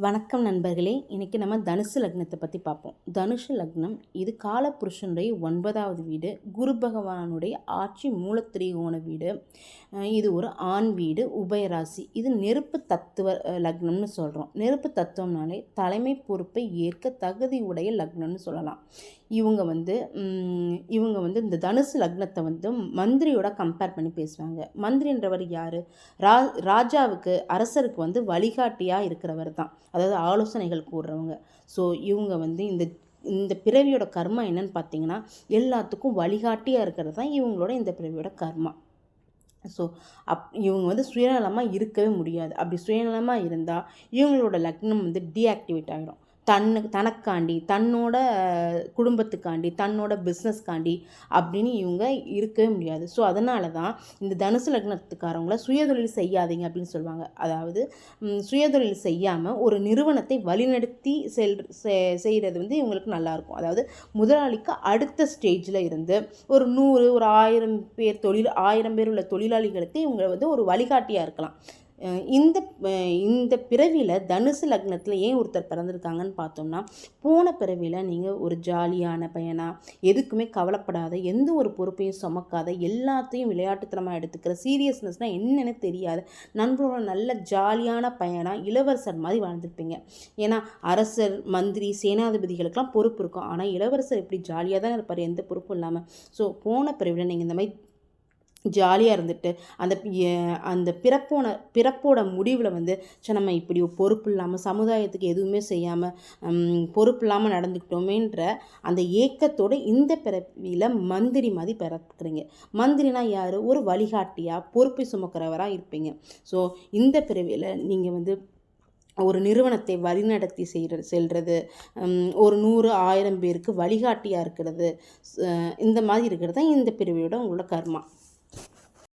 வணக்கம் நண்பர்களே. இன்றைக்கி நம்ம தனுசு லக்னத்தை பற்றி பார்ப்போம். தனுசு லக்னம் இது காலபுருஷனுடைய 9வது வீடு, குரு பகவானுடைய ஆட்சி மூலத்திரிகோண வீடு. இது ஒரு ஆண் வீடு, உபயராசி. இது நெருப்பு தத்துவ லக்னம்னு சொல்கிறோம். நெருப்பு தத்துவம்னாலே தலைமை பொறுப்பை ஏற்க தகுதி உடைய லக்னம்னு சொல்லலாம். இவங்க வந்து இந்த தனுசு லக்னத்தை வந்து மந்திரியோட கம்பேர் பண்ணி பேசுவாங்க. மந்திரின்றவர் யார்? ராஜாவுக்கு, அரசருக்கு வந்து வழிகாட்டியாக இருக்கிறவர் தான், அதாவது ஆலோசனைகள் கூடுறவங்க. ஸோ இவங்க வந்து இந்த பிறவியோட கர்மா என்னன்னு பார்த்தீங்கன்னா, எல்லாத்துக்கும் வழிகாட்டியாக இருக்கிறது தான் இவங்களோட இந்த பிறவியோட கர்மா. ஸோ இவங்க வந்து சுயநலமாக இருக்கவே முடியாது. அப்படி சுயநலமாக இருந்தால் இவங்களோட லக்னம் வந்து டீஆக்டிவேட் ஆகிடும். தனக்காண்டி, தன்னோட குடும்பத்துக்காண்டி, தன்னோட பிஸ்னஸ்காண்டி அப்படின்னு இவங்க இருக்கவே முடியாது. ஸோ அதனால தான் இந்த தனுசு லக்னத்துக்காரவங்கள சுயதொழில் செய்யாதீங்க அப்படின்னு சொல்லுவாங்க. அதாவது சுயதொழில் செய்யாமல் ஒரு நிறுவனத்தை வழிநடத்தி செய்கிறது வந்து இவங்களுக்கு நல்லாயிருக்கும். அதாவது முதலாளிக்கு அடுத்த ஸ்டேஜில் இருந்து ஒரு 100 ஒரு 1000 பேர் 1000 பேர் உள்ள தொழிலாளிகளுக்கு இவங்க வந்து ஒரு வழிகாட்டியாக இருக்கலாம். இந்த பிறவியில் தனுசு லக்னத்தில் ஏன் ஒருத்தர் பிறந்திருக்காங்கன்னு பார்த்தோம்னா, போன பிறவியில் நீங்கள் ஒரு ஜாலியான பையனா, எதுக்குமே கவலைப்படாத, எந்த ஒரு பொறுப்பையும் சுமக்காத, எல்லாத்தையும் விளையாட்டுத்தனமாக எடுத்துக்கிற, சீரியஸ்னஸ்னால் என்னென்னு தெரியாத, நண்பரோட நல்ல ஜாலியான பையனா, இளவரசர் மாதிரி வாழ்ந்துருப்பீங்க. ஏன்னா அரசர், மந்திரி, சேனாதிபதிகளுக்கெல்லாம் பொறுப்பு இருக்கும். ஆனால் இளவரசர் இப்படி ஜாலியாக தான் இருப்பார், எந்த பொறுப்பும் இல்லாமல். ஸோ போன பிறவியில் நீங்கள் இந்த மாதிரி ஜாலியாக இருந்துட்டு அந்த பிறப்போட முடிவில் வந்து நம்ம இப்படி பொறுப்பு இல்லாமல், சமுதாயத்துக்கு எதுவுமே செய்யாமல், பொறுப்பு இல்லாமல் நடந்துக்கிட்டோமேன்ற அந்த ஏக்கத்தோடு இந்த பிறவியில் மந்திரி மாதிரி பிறக்கிறீங்க. மந்திரினா யார்? ஒரு வழிகாட்டியாக, பொறுப்பை சுமக்கிறவராக இருப்பீங்க. ஸோ இந்த பிறவியில் நீங்கள் வந்து ஒரு நிறுவனத்தை வழிநடத்தி செல்வது, ஒரு 100 1000 பேருக்கு வழிகாட்டியாக இருக்கிறது, இந்த மாதிரி இருக்கிறது தான் இந்த பிறவியோட உங்களோட கர்மா.